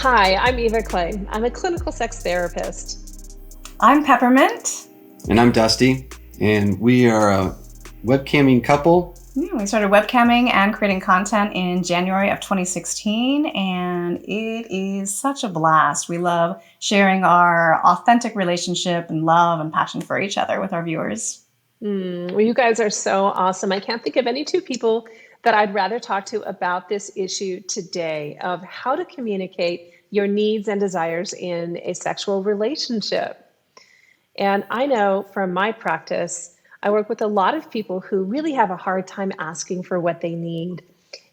Hi, I'm Eva Clay. I'm a clinical sex therapist. I'm Peppermint. And I'm Dusty. And we are a webcamming couple. Yeah, we started webcamming and creating content in January of 2016, and it is such a blast. We love sharing our authentic relationship and love and passion for each other with our viewers. Well, you guys are so awesome. I can't think of any two people that I'd rather talk to about this issue today of how to communicate your needs and desires in a sexual relationship. And I know from my practice, I work with a lot of people who really have a hard time asking for what they need.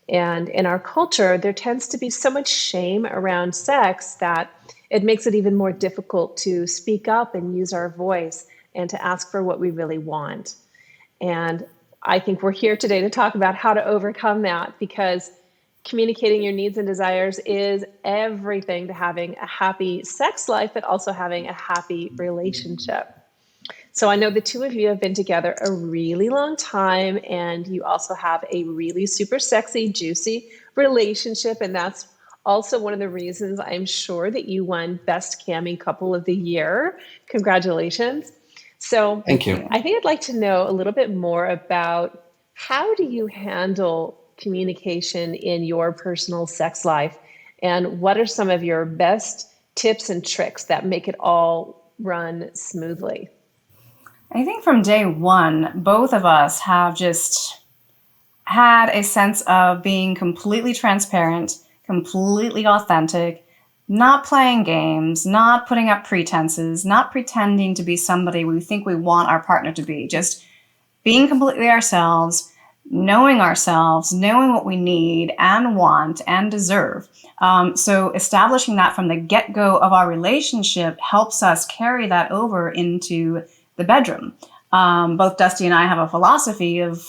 And in our culture, there tends to be so much shame around sex that it makes it even more difficult to speak up and use our voice and to ask for what we really want. And I think we're here today to talk about how to overcome that, because communicating your needs and desires is everything to having a happy sex life, but also having a happy relationship. So I know the two of you have been together a really long time, and you also have a really super sexy, juicy relationship. And that's also one of the reasons I'm sure that you won Best Camming Couple of the Year. Congratulations. So Thank you. I think I'd like to know a little bit more about how do you handle communication in your personal sex life, and what are some of your best tips and tricks that make it all run smoothly? I think from day one, both of us have just had a sense of being completely transparent, completely authentic, not playing games, not putting up pretenses, not pretending to be somebody we think we want our partner to be, just being completely ourselves, knowing what we need and want and deserve. So establishing that from the get-go of our relationship helps us carry that over into the bedroom. Both Dusty and I have a philosophy of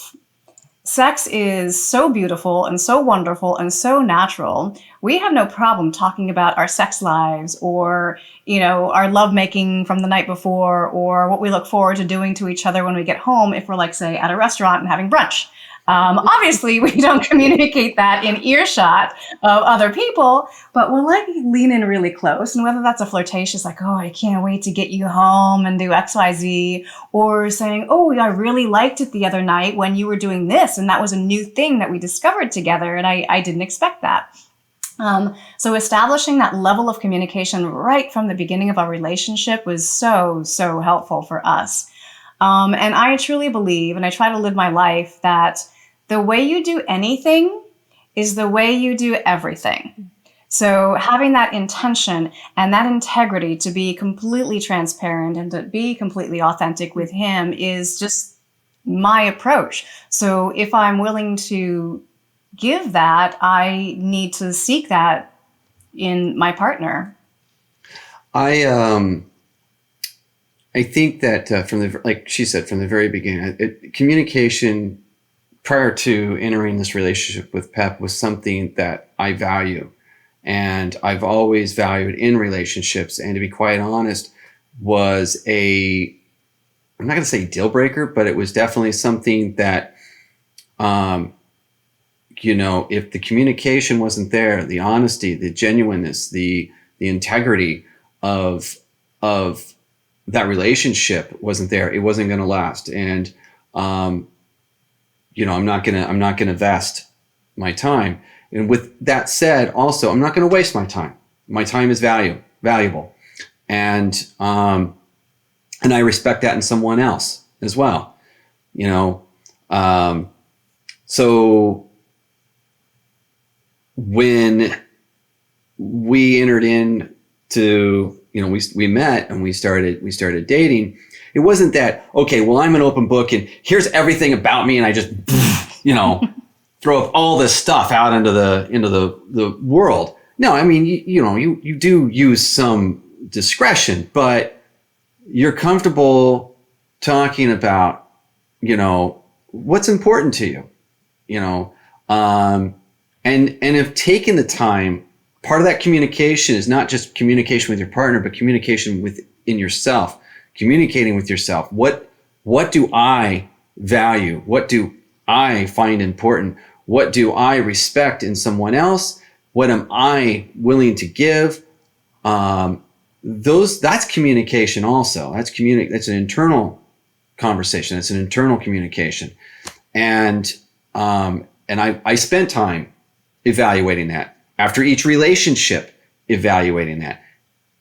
sex is so beautiful and so wonderful and so natural. We have no problem talking about our sex lives or, our lovemaking from the night before, or what we look forward to doing to each other when we get home if we're, like, say, at a restaurant and having brunch. Obviously, we don't communicate that in earshot of other people, but we'll lean in really close. And whether that's a flirtatious, like, oh, I can't wait to get you home and do X, Y, Z, or saying, oh, I really liked it the other night when you were doing this, and that was a new thing that we discovered together, and I didn't expect that. So establishing that level of communication right from the beginning of our relationship was so, so helpful for us. And I truly believe, and I try to live my life, that the way you do anything is the way you do everything. So having that intention and that integrity to be completely transparent and to be completely authentic with him is just my approach. So if I'm willing to give that, I need to seek that in my partner. I think that like she said, from the very beginning, communication prior to entering this relationship with Pep was something that I value, and I've always valued in relationships. And to be quite honest, I'm not going to say deal breaker, but it was definitely something that, if the communication wasn't there, the honesty, the genuineness, the integrity of that relationship wasn't there, it wasn't going to last. And I'm not gonna vest my time. And with that said, also, I'm not going to waste my time. My time is valuable, and I respect that in someone else as well. So when we entered into, we met and we started dating, it wasn't that, okay, well, I'm an open book and here's everything about me, and I just, throw up all this stuff out into the world. No, I mean, you do use some discretion, but you're comfortable talking about, what's important to you, and if taking the time, part of that communication is not just communication with your partner, but communication within yourself. Communicating with yourself. What do I value? What do I find important? What do I respect in someone else? What am I willing to give? That's communication also. That's an internal conversation. It's an internal communication. And I spent time evaluating that after each relationship, evaluating that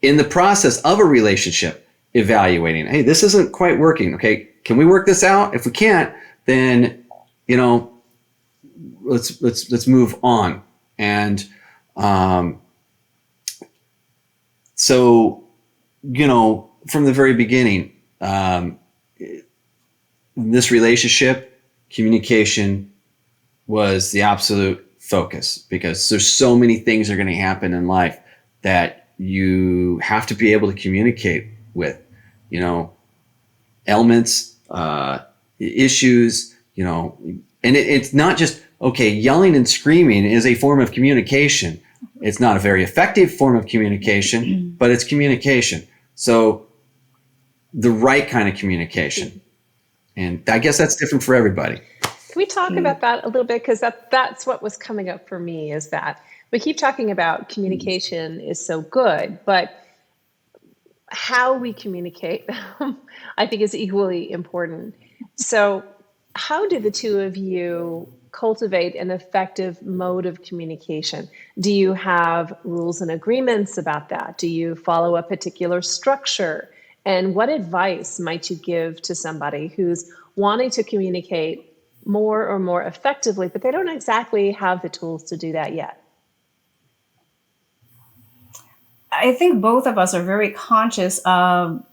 in the process of a relationship, evaluating, hey, this isn't quite working. Okay. Can we work this out? If we can't, then, let's move on. And, so, from the very beginning, this relationship, communication was the absolute focus, because there's so many things that are going to happen in life that you have to be able to communicate with, elements, issues, and it's not just, okay, yelling and screaming is a form of communication. It's not a very effective form of communication, but it's communication. So the right kind of communication. And I guess that's different for everybody. Can we talk about that a little bit? Because that's what was coming up for me, is that we keep talking about communication is so good, but how we communicate, I think, is equally important. So how did the two of you cultivate an effective mode of communication? Do you have rules and agreements about that? Do you follow a particular structure? And what advice might you give to somebody who's wanting to communicate more or more effectively, but they don't exactly have the tools to do that yet? I think both of us are very conscious of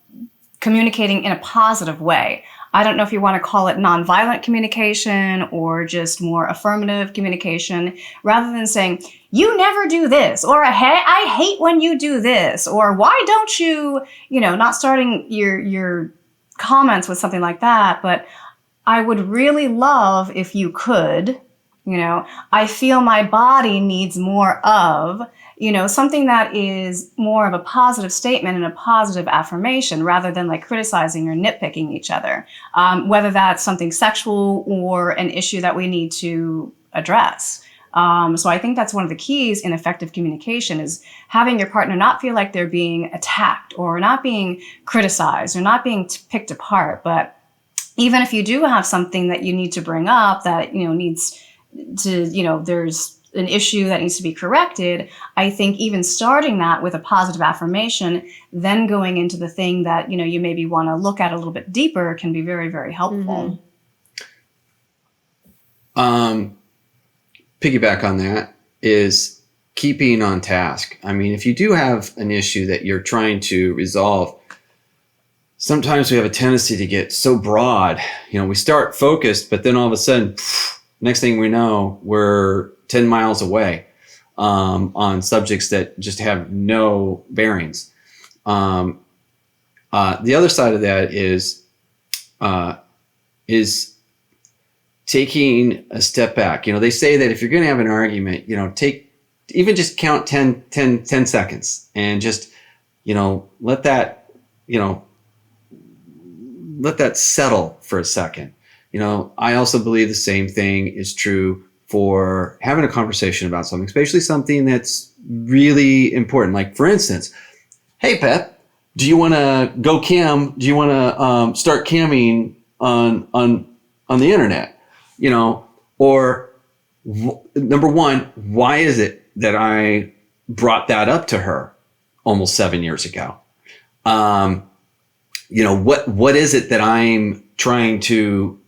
communicating in a positive way. I don't know if you want to call it nonviolent communication or just more affirmative communication, rather than saying, you never do this, or hey, I hate when you do this, or why don't you, not starting your comments with something like that. But I would really love if you could, I feel my body needs more of, something that is more of a positive statement and a positive affirmation, rather than like criticizing or nitpicking each other, whether that's something sexual or an issue that we need to address. So I think that's one of the keys in effective communication, is having your partner not feel like they're being attacked or not being criticized or not being picked apart. But even if you do have something that you need to bring up that, needs to, there's an issue that needs to be corrected, I think even starting that with a positive affirmation, then going into the thing that, you maybe want to look at a little bit deeper, can be very, very helpful. Piggyback on that is keeping on task. I mean, if you do have an issue that you're trying to resolve, sometimes we have a tendency to get so broad. We start focused, but then all of a sudden, next thing we know, we're 10 miles away on subjects that just have no bearings. The other side of that is taking a step back. They say that if you're going to have an argument, just count 10 seconds and just, let that settle for a second. I also believe the same thing is true for having a conversation about something, especially something that's really important. Like, for instance, hey, Pep, do you want to go cam? Do you want to start camming on the internet? Or number one, why is it that I brought that up to her almost 7 years ago? What is it that I'm trying to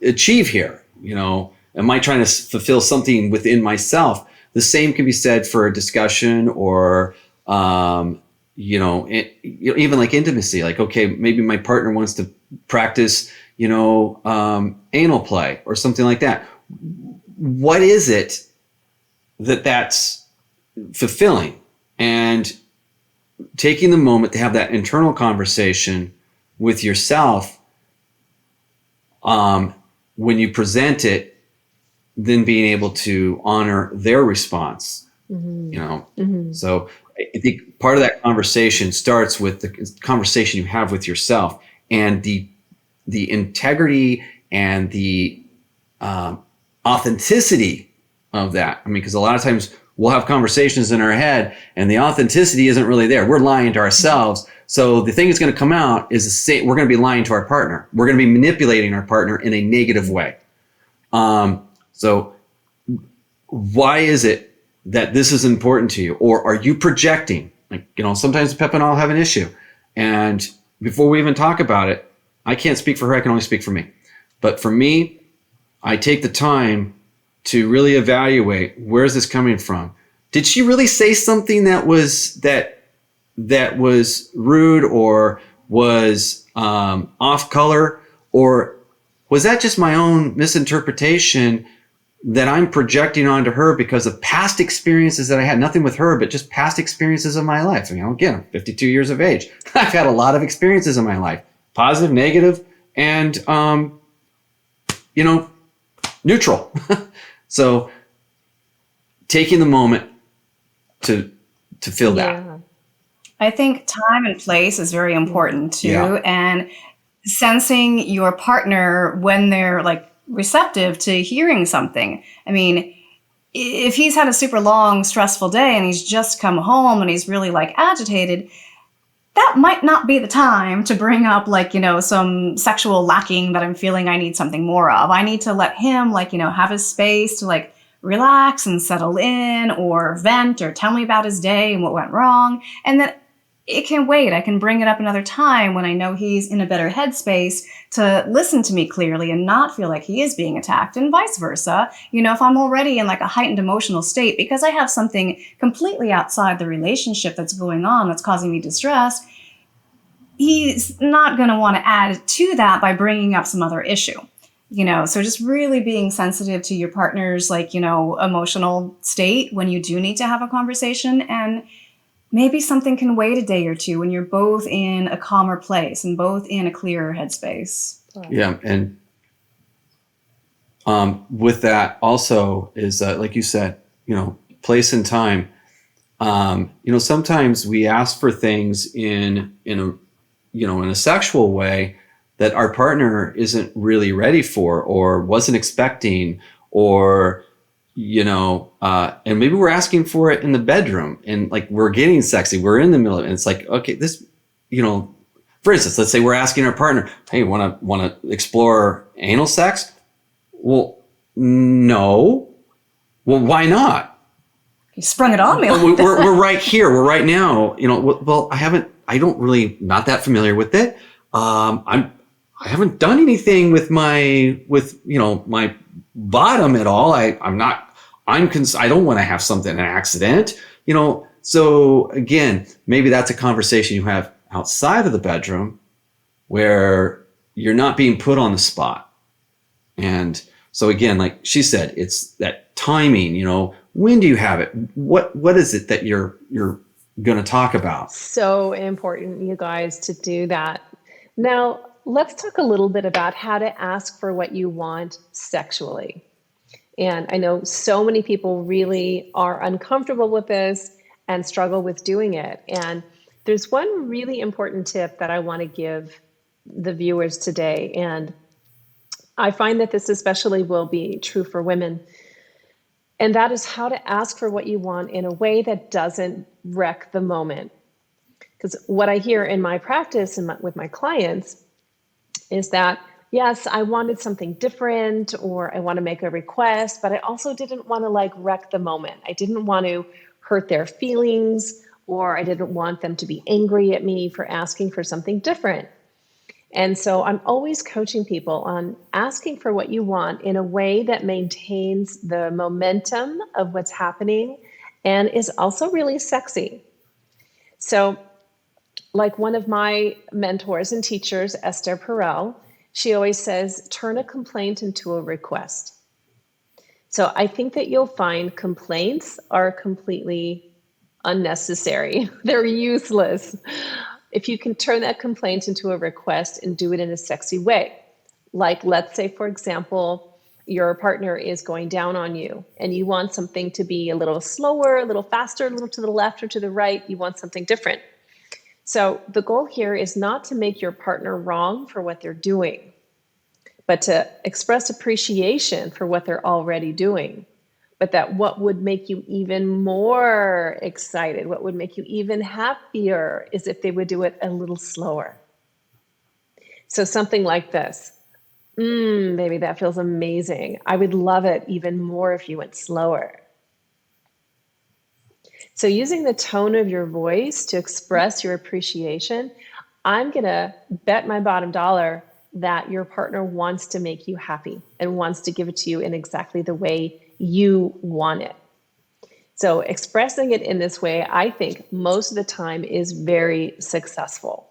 achieve here? Am I trying to fulfill something within myself? The same can be said for a discussion or, even like intimacy. Like, okay, maybe my partner wants to practice, anal play or something like that. What is it that's fulfilling? And taking the moment to have that internal conversation with yourself, when you present it, then being able to honor their response. So I think part of that conversation starts with the conversation you have with yourself, and the integrity and the authenticity of that. I mean, because a lot of times we'll have conversations in our head and the authenticity isn't really there. We're lying to ourselves. So the thing that's going to come out is the same. We're going to be lying to our partner. We're going to be manipulating our partner in a negative way. So why is it that this is important to you? Or are you projecting? Like, sometimes Pep and I'll have an issue. And before we even talk about it, I can't speak for her. I can only speak for me. But for me, I take the time to really evaluate, where's this coming from? Did she really say something that was rude or was off color? Or was that just my own misinterpretation that I'm projecting onto her because of past experiences that I had? Nothing with her, but just past experiences of my life. Again, I'm 52 years of age. I've had a lot of experiences in my life, positive, negative, and, neutral. So taking the moment to feel that. I think time and place is very important too. Yeah. And sensing your partner when they're like receptive to hearing something. I mean, if he's had a super long, stressful day and he's just come home and he's really like agitated, that might not be the time to bring up like, some sexual lacking that I'm feeling I need something more of. I need to let him like, have his space to like relax and settle in or vent or tell me about his day and what went wrong. And then it can wait. I can bring it up another time when I know he's in a better headspace to listen to me clearly and not feel like he is being attacked, and vice versa. If I'm already in like a heightened emotional state because I have something completely outside the relationship that's going on that's causing me distress, he's not going to want to add to that by bringing up some other issue. So just really being sensitive to your partner's like, emotional state when you do need to have a conversation. And maybe something can wait a day or two when you're both in a calmer place and both in a clearer headspace. Yeah. And with that also is like you said, place and time. Sometimes we ask for things in a sexual way that our partner isn't really ready for or wasn't expecting, or and maybe we're asking for it in the bedroom and like we're getting sexy, we're in the middle of it, and it's like, okay, this, for instance, let's say we're asking our partner, hey, want to explore anal sex? Well, no. Well, why not? You sprung it on me. We're right here. We're right now. Well, I don't really, not that familiar with it. I haven't done anything with my bottom at all. I don't want to have something, an accident, so again, maybe that's a conversation you have outside of the bedroom where you're not being put on the spot. And so again, like she said, it's that timing, when do you have it? What is it that you're going to talk about? So important, you guys, to do that. Now, let's talk a little bit about how to ask for what you want sexually. And I know so many people really are uncomfortable with this and struggle with doing it. And there's one really important tip that I want to give the viewers today. And I find that this especially will be true for women. And that is how to ask for what you want in a way that doesn't wreck the moment. Because what I hear in my practice and with my clients is that, yes, I wanted something different, or I want to make a request, but I also didn't want to like wreck the moment. I didn't want to hurt their feelings, or I didn't want them to be angry at me for asking for something different. And so I'm always coaching people on asking for what you want in a way that maintains the momentum of what's happening and is also really sexy. So like one of my mentors and teachers, Esther Perel, she always says, turn a complaint into a request. So I think that you'll find complaints are completely unnecessary. They're useless. If you can turn that complaint into a request and do it in a sexy way. Like, let's say, for example, your partner is going down on you and you want something to be a little slower, a little faster, a little to the left or to the right. You want something different. So the goal here is not to make your partner wrong for what they're doing, but to express appreciation for what they're already doing. but that what would make you even more excited, what would make you even happier, is if they would do it a little slower. So something like this. Baby, that feels amazing. I would love it even more if you went slower. So using the tone of your voice to express your appreciation, I'm going to bet my bottom dollar that your partner wants to make you happy and wants to give it to you in exactly the way you want it. So expressing it in this way, I think most of the time is very successful.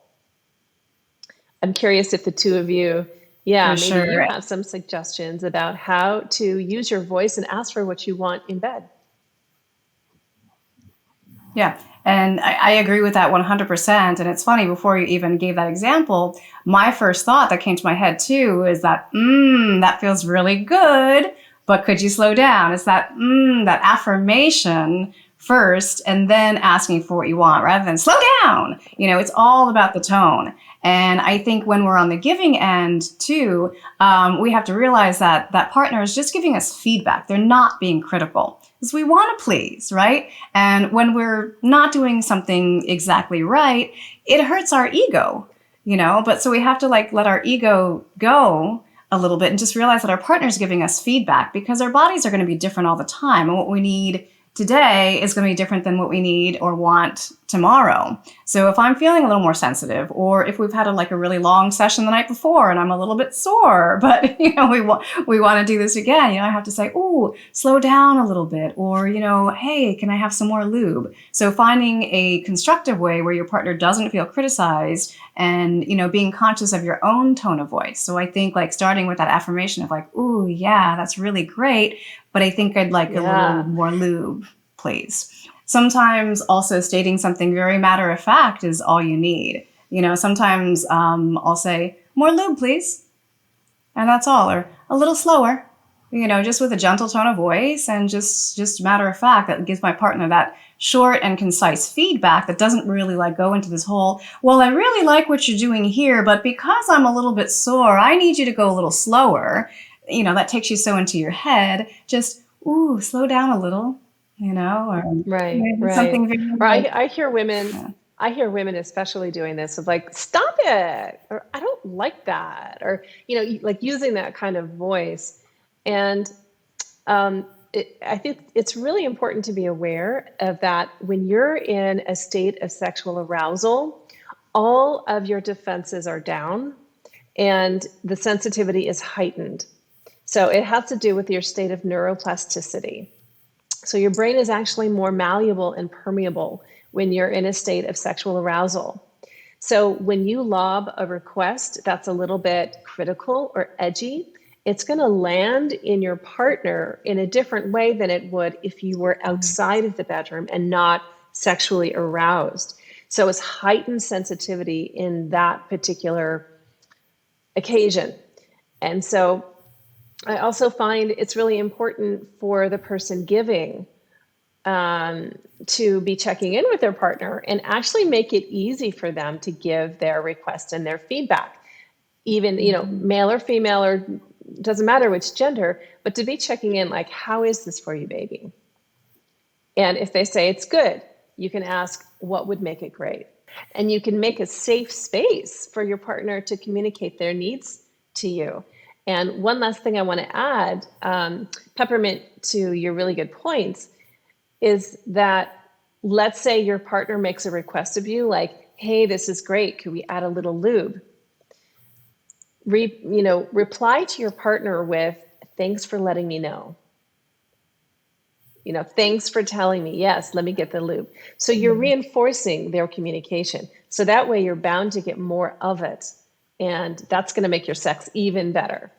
I'm curious if the two of you, maybe sure. you have some suggestions about how to use your voice and ask for what you want in bed. Yeah. And I agree with that 100%. And it's funny, before you even gave that example, my first thought that came to my head too is that, that feels really good, but could you slow down? It's that, that affirmation first and then asking for what you want rather than slow down. It's all about the tone. And I think when we're on the giving end too, we have to realize that that partner is just giving us feedback. They're not being critical. Because we want to please, right? And when we're not doing something exactly right, it hurts our ego, But so we have to let our ego go a little bit and just realize that our partner is giving us feedback, because our bodies are going to be different all the time. And what we need today is going to be different than what we need or want tomorrow. So if I'm feeling a little more sensitive, or if we've had a really long session the night before and I'm a little bit sore, but we want to do this again, I have to say, "Ooh, slow down a little bit," or "Hey, can I have some more lube?" So finding a constructive way where your partner doesn't feel criticized, and being conscious of your own tone of voice. So I think starting with that affirmation of "Ooh, yeah, that's really great, but I think I'd like a little more lube, please." Sometimes also stating something very matter of fact is all you need. Sometimes I'll say, "More lube, please." And that's all, or a little slower, just with a gentle tone of voice, and just matter of fact, that gives my partner that short and concise feedback that doesn't really go into this whole, "Well, I really like what you're doing here, but because I'm a little bit sore, I need you to go a little slower." That takes you so into your head. Just, "Ooh, slow down a little," or Right. something very Or I hear women, I hear women especially doing this of "Stop it," or "I don't like that," or, using that kind of voice. And I think it's really important to be aware of that when you're in a state of sexual arousal, all of your defenses are down and the sensitivity is heightened. So it has to do with your state of neuroplasticity. So your brain is actually more malleable and permeable when you're in a state of sexual arousal. So when you lob a request that's a little bit critical or edgy, it's going to land in your partner in a different way than it would if you were outside of the bedroom and not sexually aroused. So it's heightened sensitivity in that particular occasion. And so I also find it's really important for the person giving to be checking in with their partner and actually make it easy for them to give their request and their feedback. Even, male or female, or doesn't matter which gender, but to be checking in "How is this for you, baby?" And if they say it's good, you can ask, "What would make it great?" And you can make a safe space for your partner to communicate their needs to you. And one last thing I want to add, Peppermint, to your really good points, is that let's say your partner makes a request of you "Hey, this is great. Could we add a little lube?" Reply to your partner with, "Thanks for letting me know. Thanks for telling me. Yes, let me get the lube." So you're reinforcing their communication. So that way you're bound to get more of it. And that's going to make your sex even better.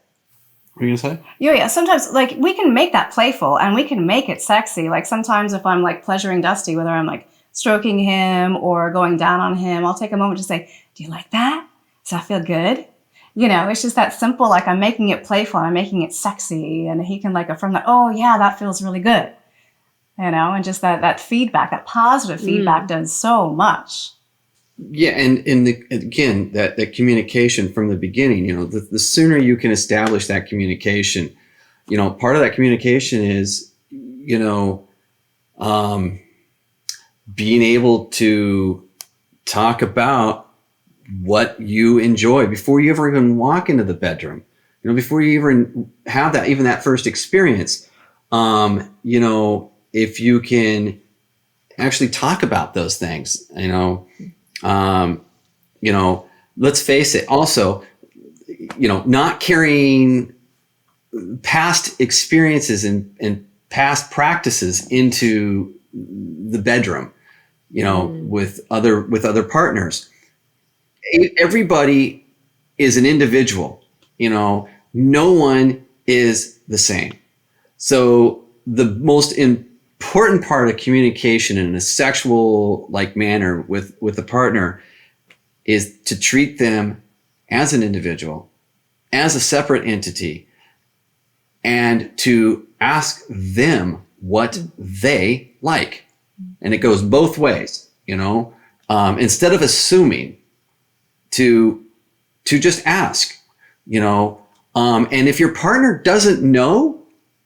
What are you going to say? Yeah. Sometimes we can make that playful and we can make it sexy. Sometimes if I'm pleasuring Dusty, whether I'm stroking him or going down on him, I'll take a moment to say, "Do you like that? Does that feel good?" It's just that simple. I'm making it playful, I'm making it sexy, and he can affirm that, "Oh yeah, that feels really good." And just that feedback, that positive feedback does so much. Yeah, and again, that communication from the beginning, the sooner you can establish that communication, part of that communication is, you know, being able to talk about what you enjoy before you ever even walk into the bedroom, you know, before you even have that, even that first experience. You know, if you can actually talk about those things, you know, let's face it, also, you know, not carrying past experiences and past practices into the bedroom, you know, with other partners. Everybody is an individual, you know, no one is the same. So the most important part of communication in a sexual like manner with a partner is to treat them as an individual, as a separate entity, and to ask them what they like. And it goes both ways, you know, instead of assuming, to just ask, you know, and if your partner doesn't know,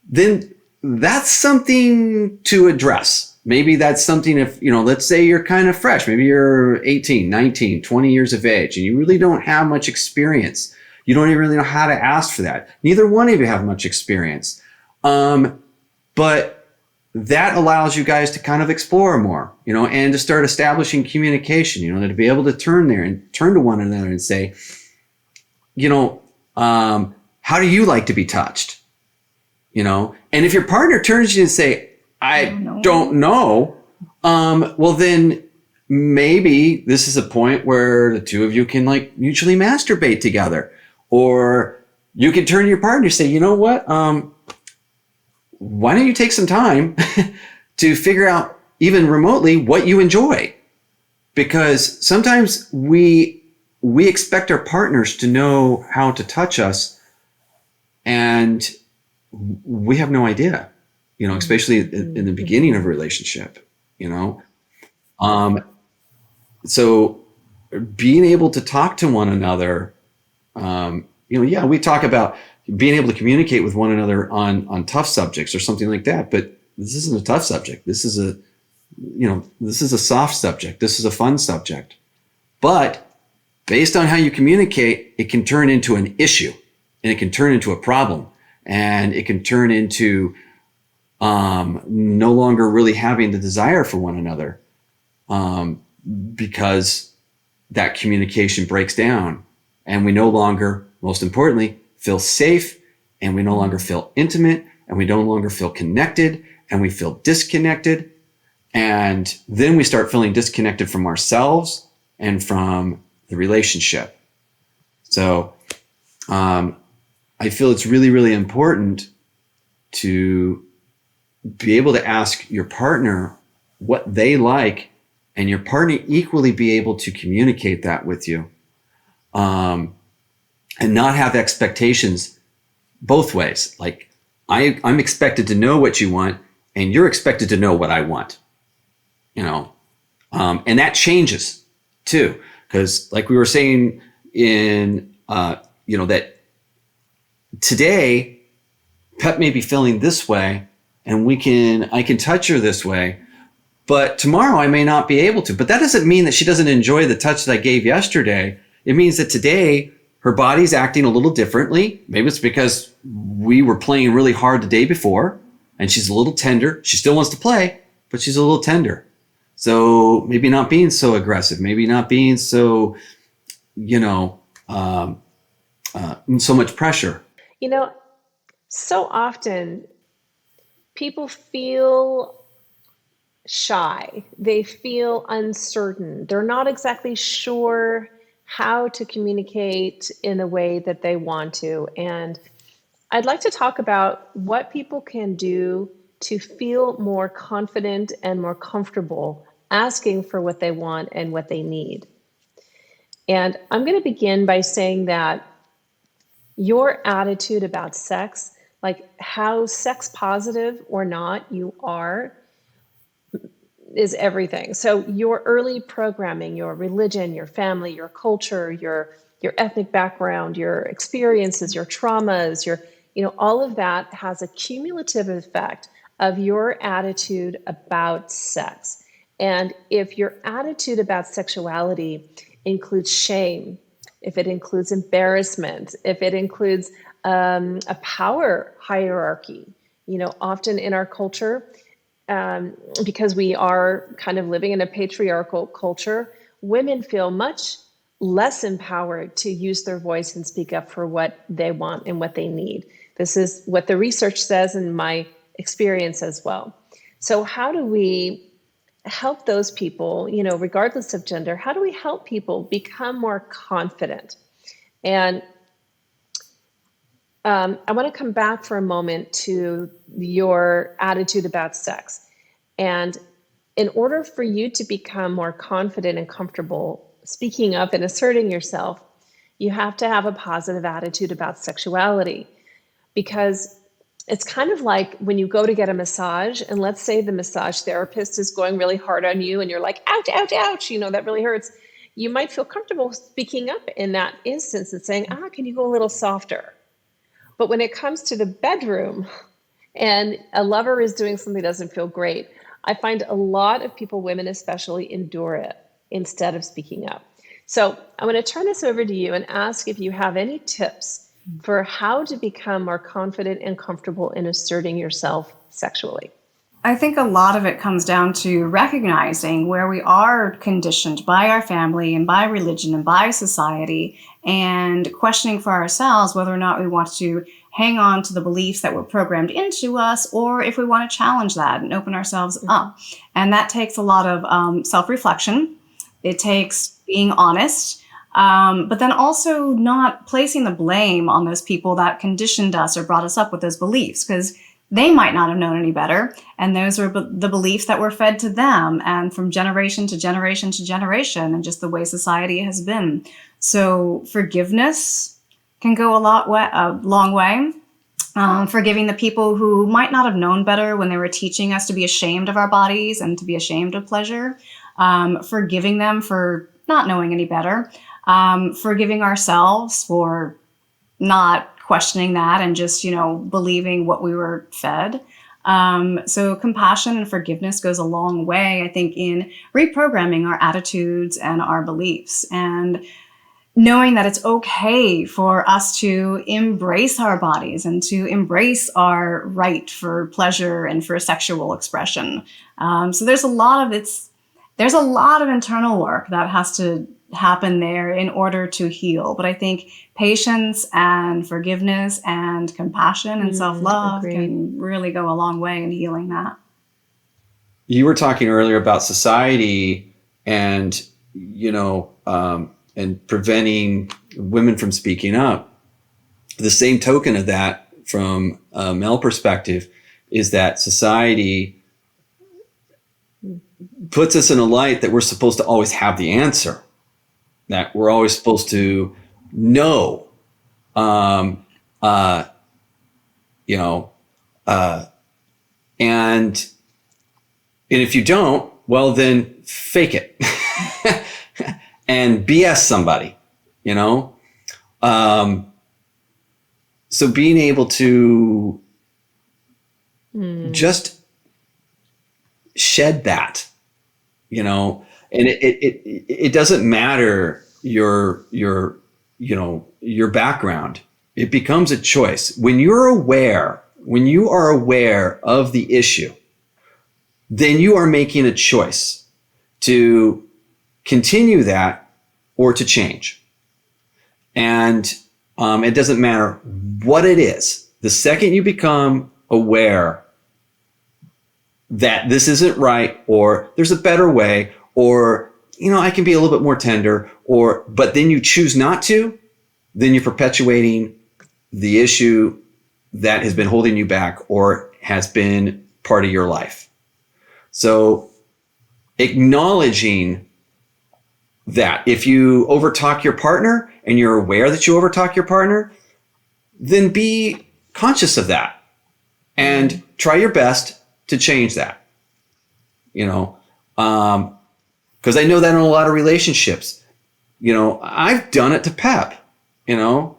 then that's something to address. Maybe that's something, if, you know, let's say you're kind of fresh, maybe you're 18, 19, 20 years of age, and you really don't have much experience. You don't even really know how to ask for that. Neither one of you have much experience. But that allows you guys to kind of explore more, you know, and to start establishing communication, you know, to be able to turn to one another and say, you know, how do you like to be touched? You know, and if your partner turns to you and say, I don't know, well, then maybe this is a point where the two of you can like mutually masturbate together. Or you can turn to your partner and say, you know what, why don't you take some time to figure out even remotely what you enjoy? Because sometimes we expect our partners to know how to touch us, and we have no idea, you know, especially in the beginning of a relationship, you know. So being able to talk to one another, you know, yeah, we talk about being able to communicate with one another on tough subjects or something like that, but this isn't a tough subject. This is a, you know, this is a soft subject. This is a fun subject. But based on how you communicate, it can turn into an issue, and it can turn into a problem, and it can turn into no longer really having the desire for one another, because that communication breaks down, and we no longer, most importantly, feel safe, and we no longer feel intimate, and we no longer feel connected, and we feel disconnected. And then we start feeling disconnected from ourselves and from the relationship. So I feel it's really, really important to be able to ask your partner what they like, and your partner equally be able to communicate that with you, and not have expectations both ways. Like I'm expected to know what you want, and you're expected to know what I want, you know, and that changes too. Because like we were saying in, you know, that today Pep may be feeling this way, and I can touch her this way, but tomorrow I may not be able to. But that doesn't mean that she doesn't enjoy the touch that I gave yesterday. It means that today her body's acting a little differently. Maybe it's because we were playing really hard the day before, and she's a little tender. She still wants to play, but she's a little tender. So maybe not being so aggressive, maybe not being so, you know, so much pressure. You know, so often people feel shy. They feel uncertain. They're not exactly sure how to communicate in the way that they want to. And I'd like to talk about what people can do to feel more confident and more comfortable asking for what they want and what they need. And I'm going to begin by saying that your attitude about sex, like how sex positive or not you are, is everything. So your early programming, your religion, your family, your culture, your ethnic background, your experiences, your traumas, your, you know, all of that has a cumulative effect of your attitude about sex. And if your attitude about sexuality includes shame, if it includes embarrassment, if it includes a power hierarchy, often in our culture, because we are kind of living in a patriarchal culture, women feel much less empowered to use their voice and speak up for what they want and what they need. This is what the research says and my experience as well. So how do we help those people, regardless of gender, how do we help people become more confident? And I want to come back for a moment to your attitude about sex. And in order for you to become more confident and comfortable speaking up and asserting yourself, you have to have a positive attitude about sexuality. Because it's kind of like when you go to get a massage, and let's say the massage therapist is going really hard on you and you're like, ouch, ouch, ouch, that really hurts. You might feel comfortable speaking up in that instance and saying, can you go a little softer? But when it comes to the bedroom and a lover is doing something that doesn't feel great, I find a lot of people, women especially, endure it instead of speaking up. So I'm going to turn this over to you and ask if you have any tips for how to become more confident and comfortable in asserting yourself sexually. I think a lot of it comes down to recognizing where we are conditioned by our family and by religion and by society, and questioning for ourselves whether or not we want to hang on to the beliefs that were programmed into us, or if we want to challenge that and open ourselves up. And that takes a lot of self-reflection. It takes being honest, but then also not placing the blame on those people that conditioned us or brought us up with those beliefs, because they might not have known any better. And those were the beliefs that were fed to them, and from generation to generation to generation, and just the way society has been. So forgiveness can go a long way. Forgiving the people who might not have known better when they were teaching us to be ashamed of our bodies and to be ashamed of pleasure. Forgiving them for not knowing any better. Forgiving ourselves for not questioning that and just, believing what we were fed. So compassion and forgiveness goes a long way, I think, in reprogramming our attitudes and our beliefs, and knowing that it's okay for us to embrace our bodies and to embrace our right for pleasure and for sexual expression. So there's a lot of internal work that has to happen there in order to heal. But I think patience and forgiveness and compassion and self-love can really go a long way in healing that. You were talking earlier about society and, and preventing women from speaking up. The same token of that from a male perspective is that society puts us in a light that we're supposed to always have the answer, that we're always supposed to know, and if you don't, well, then fake it and BS somebody, so being able to just shed that, and it doesn't matter your background. It becomes a choice. When you are aware of the issue, then you are making a choice to continue that or to change. And it doesn't matter what it is. The second you become aware that this isn't right, or there's a better way, or I can be a little bit more tender, but then you choose not to, then you're perpetuating the issue that has been holding you back or has been part of your life. So acknowledging that if you overtalk your partner and you're aware that you overtalk your partner, then be conscious of that and try your best to change that, because I know that in a lot of relationships, I've done it to Pep, so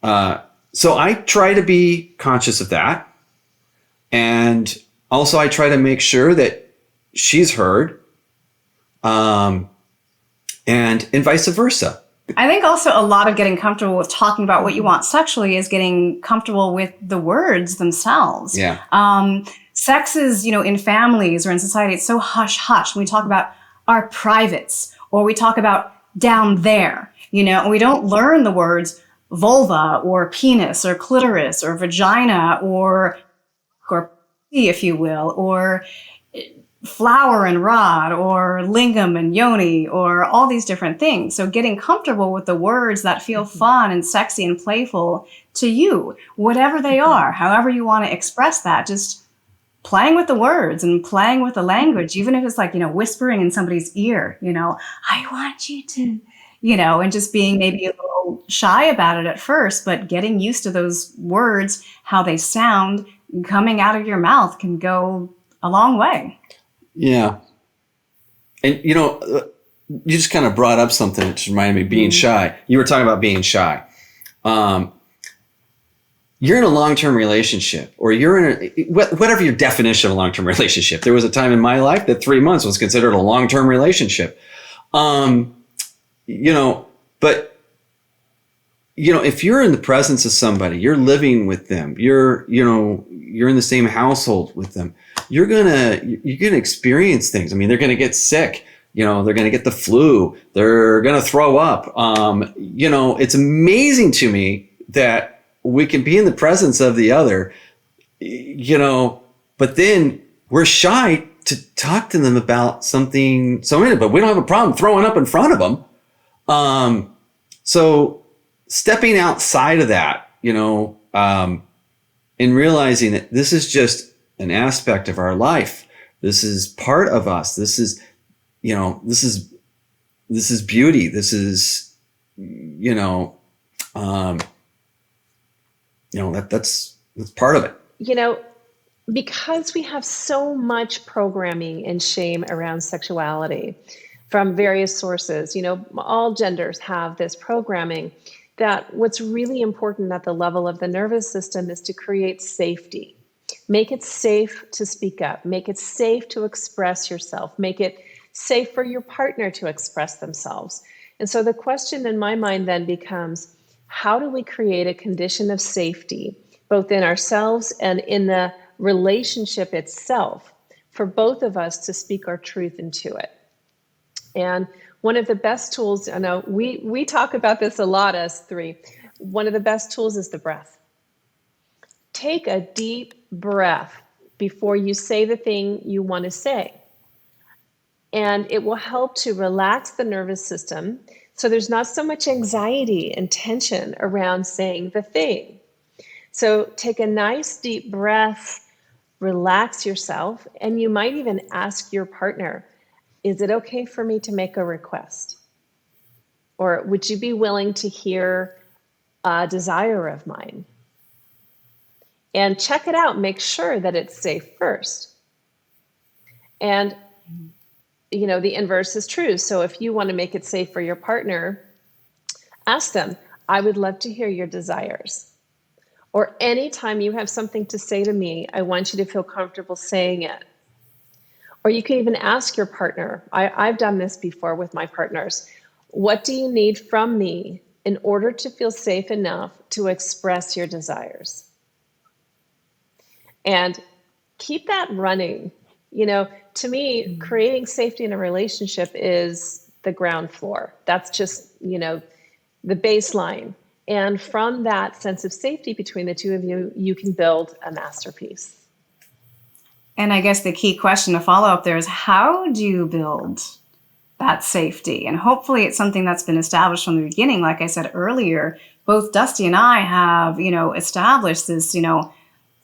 I try to be conscious of that. And also I try to make sure that she's heard, and vice versa. I think also a lot of getting comfortable with talking about what you want sexually is getting comfortable with the words themselves. Yeah. Sex is, in families or in society, it's so hush hush when we talk about our privates or we talk about down there, and we don't learn the words vulva or penis or clitoris or vagina or if you will, or flower and rod or lingam and yoni or all these different things. So getting comfortable with the words that feel fun and sexy and playful to you, whatever they are, however you want to express that, just playing with the words and playing with the language, even if it's like, whispering in somebody's ear, I want you to, and just being maybe a little shy about it at first, but getting used to those words, how they sound coming out of your mouth can go a long way. Yeah. And, you just kind of brought up something that reminded me of being shy. You were talking about being shy. You're in a long-term relationship, or you're in whatever your definition of a long-term relationship. There was a time in my life that 3 months was considered a long-term relationship. But, if you're in the presence of somebody, you're living with them, you're in the same household with them, you're gonna experience things. I mean, they're gonna get sick. They're gonna get the flu. They're gonna throw up. It's amazing to me that we can be in the presence of the other, but then we're shy to talk to them about something so many, but we don't have a problem throwing up in front of them. So stepping outside of that, and realizing that this is just an aspect of our life. This is part of us. This is beauty. This is, that's part of it. Because we have so much programming and shame around sexuality from various sources, all genders have this programming, that what's really important at the level of the nervous system is to create safety. Make it safe to speak up. Make it safe to express yourself. Make it safe for your partner to express themselves. And so the question in my mind then becomes, how do we create a condition of safety, both in ourselves and in the relationship itself, for both of us to speak our truth into it? And one of the best tools, I know we talk about this a lot, us three. One of the best tools is the breath. Take a deep breath before you say the thing you want to say. And it will help to relax the nervous system so there's not so much anxiety and tension around saying the thing. So take a nice deep breath, relax yourself, and you might even ask your partner, is it okay for me to make a request? Or would you be willing to hear a desire of mine? And check it out, make sure that it's safe first. And, the inverse is true. So if you want to make it safe for your partner, ask them, I would love to hear your desires. Or anytime you have something to say to me, I want you to feel comfortable saying it. Or you can even ask your partner. I've done this before with my partners. What do you need from me in order to feel safe enough to express your desires? And keep that running. To me, creating safety in a relationship is the ground floor. That's just, the baseline. And from that sense of safety between the two of you, you can build a masterpiece. And I guess the key question to follow up there is, how do you build that safety? And hopefully it's something that's been established from the beginning. Like I said earlier, both Dusty and I have, established this,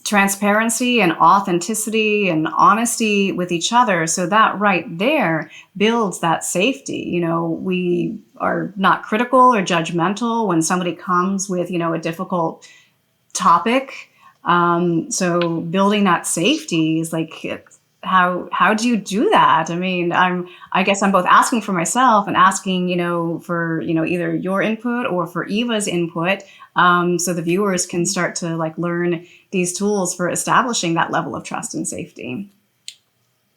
transparency and authenticity and honesty with each other. So that right there builds that safety. We are not critical or judgmental when somebody comes with, a difficult topic. So building that safety is like how do you do that? I mean, I guess I'm both asking for myself and asking, for, either your input or for Eva's input, so the viewers can start to like learn these tools for establishing that level of trust and safety.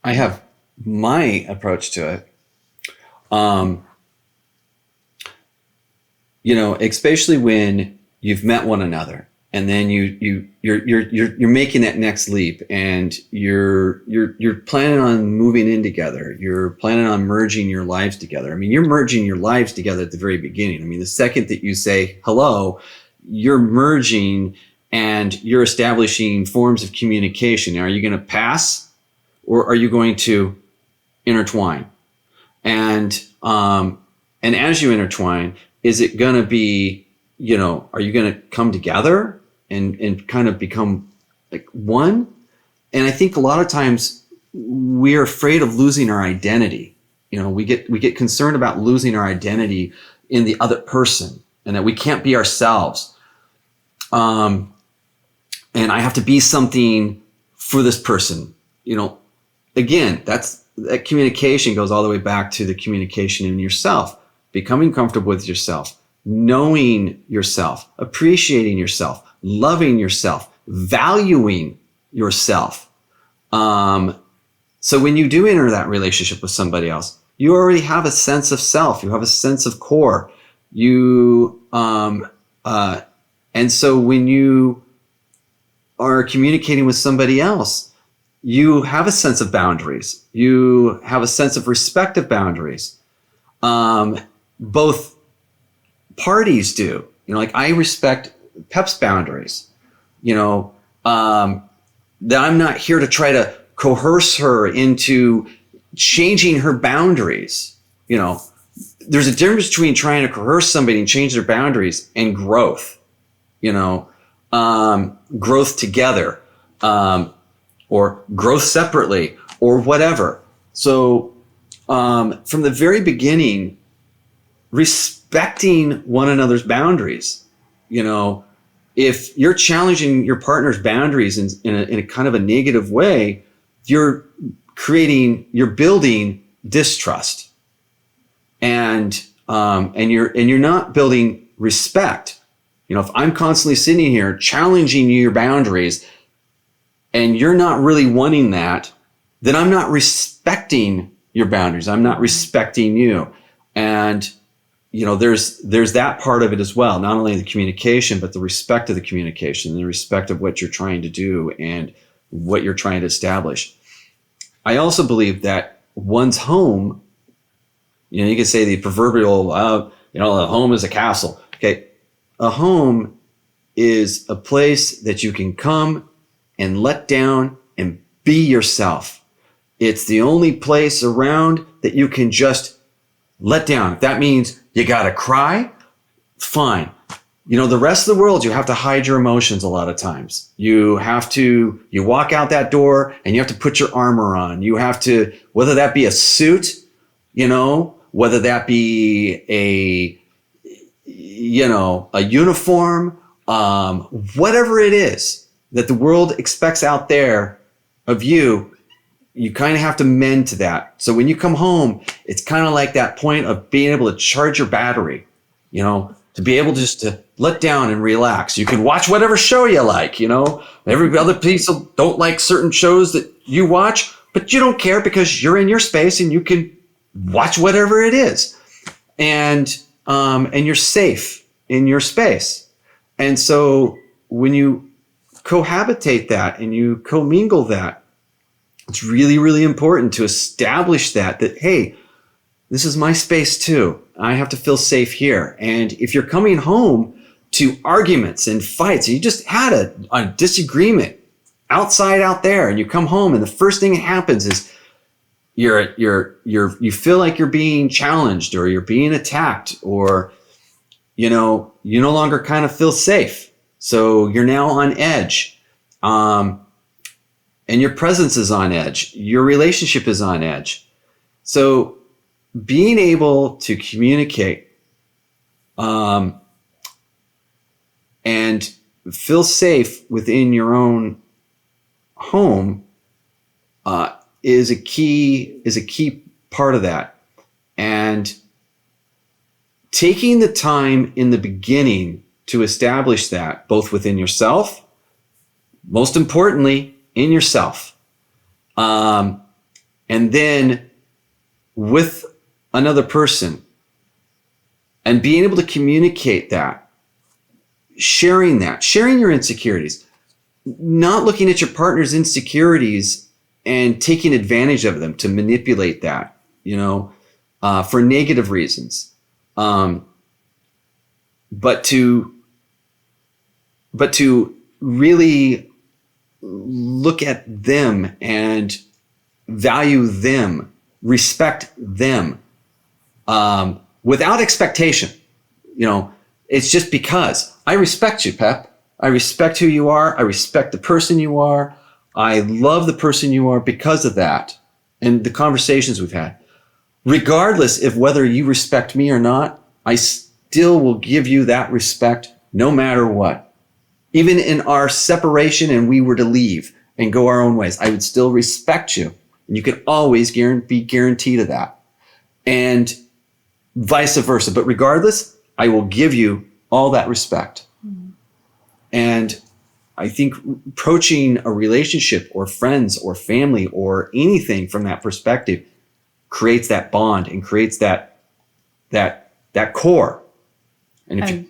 I have my approach to it. Especially when you've met one another, and then you're making that next leap, and you're planning on moving in together. You're planning on merging your lives together. I mean, you're merging your lives together at the very beginning. I mean, the second that you say hello, you're merging and you're establishing forms of communication. Are you going to pass, or are you going to intertwine? And as you intertwine, is it going to be, are you going to come together and kind of become like one? And I think a lot of times we're afraid of losing our identity. We get concerned about losing our identity in the other person, and that we can't be ourselves. And I have to be something for this person. Again, that communication goes all the way back to the communication in yourself, becoming comfortable with yourself, knowing yourself, appreciating yourself, loving yourself, valuing yourself. So when you do enter that relationship with somebody else, you already have a sense of self. You have a sense of core. And so when you are communicating with somebody else, you have a sense of boundaries. You have a sense of respect of boundaries. Both parties do. Like I respect Pep's boundaries. That I'm not here to try to coerce her into changing her boundaries. There's a difference between trying to coerce somebody and change their boundaries and growth. Growth together, or growth separately, or whatever. So from the very beginning, respecting one another's boundaries. If you're challenging your partner's boundaries in a kind of a negative way, you're building distrust, and you're not building respect. If I'm constantly sitting here challenging your boundaries, and you're not really wanting that, then I'm not respecting your boundaries. I'm not respecting you. And there's that part of it as well. Not only the communication, but the respect of the communication, and the respect of what you're trying to do and what you're trying to establish. I also believe that one's home, you could say the proverbial, a home is a castle. Okay. A home is a place that you can come and let down and be yourself. It's the only place around that you can just let down. If that means you got to cry, fine. The rest of the world, you have to hide your emotions a lot of times. You walk out that door and you have to put your armor on. You have to, whether that be a suit, whether that be a uniform, whatever it is that the world expects out there of you, you kind of have to mend to that. So when you come home, it's kind of like that point of being able to charge your battery, to be able just to let down and relax. You can watch whatever show you like, every other people don't like certain shows that you watch, but you don't care because you're in your space and you can watch whatever it is. And you're safe in your space. And so when you cohabitate that and you commingle that, it's really, really important to establish that, hey, this is my space too. I have to feel safe here. And if you're coming home to arguments and fights, and you just had a disagreement out there, and you come home and the first thing that happens is you feel like you're being challenged, or you're being attacked, or you no longer kind of feel safe. So you're now on edge. And your presence is on edge. Your relationship is on edge. So being able to communicate and feel safe within your own home is a key part of that. And taking the time in the beginning to establish that, both within yourself, most importantly, in yourself, and then with another person, and being able to communicate that, sharing your insecurities, not looking at your partner's insecurities and taking advantage of them to manipulate that, for negative reasons. But to really look at them and value them, respect them, without expectation. It's just because I respect you, Pep. I respect who you are. I respect the person you are. I love the person you are because of that and the conversations we've had. Regardless of whether you respect me or not, I still will give you that respect no matter what. Even in our separation and we were to leave and go our own ways, I would still respect you. And you can always be guaranteed of that. And vice versa. But regardless, I will give you all that respect. Mm-hmm. And I think approaching a relationship or friends or family or anything from that perspective creates that bond and creates that core. And if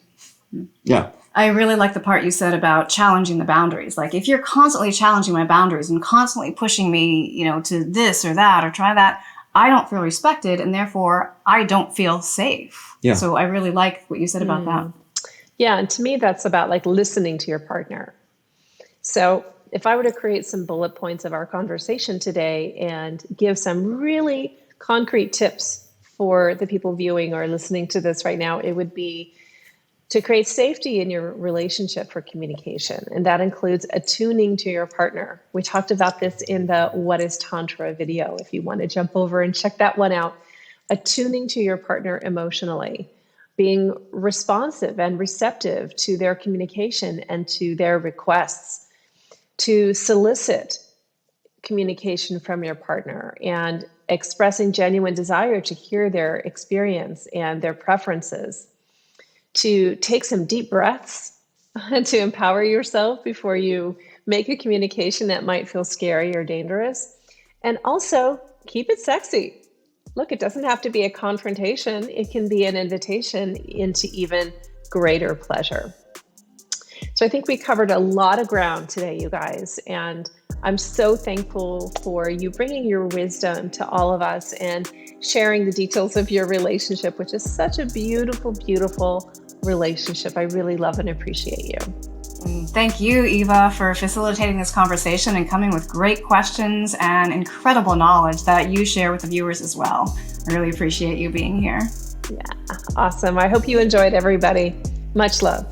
yeah. I really like the part you said about challenging the boundaries. Like if you're constantly challenging my boundaries and constantly pushing me, to this or that or try that, I don't feel respected and therefore I don't feel safe. Yeah. So I really like what you said about that. Yeah. And to me, that's about like listening to your partner. So if I were to create some bullet points of our conversation today and give some really concrete tips for the people viewing or listening to this right now, it would be to create safety in your relationship for communication. And that includes attuning to your partner. We talked about this in the What is Tantra video, if you want to jump over and check that one out. Attuning to your partner emotionally, being responsive and receptive to their communication and to their requests, to solicit communication from your partner and expressing genuine desire to hear their experience and their preferences, to take some deep breaths to empower yourself before you make a communication that might feel scary or dangerous, and also keep it sexy. Look, it doesn't have to be a confrontation. It can be an invitation into even greater pleasure. So I think we covered a lot of ground today, you guys, and I'm so thankful for you bringing your wisdom to all of us and sharing the details of your relationship, which is such a beautiful, beautiful relationship. I really love and appreciate you. Thank you, Eva, for facilitating this conversation and coming with great questions and incredible knowledge that you share with the viewers as well. I really appreciate you being here. Yeah, awesome. I hope you enjoyed, everybody. Much love.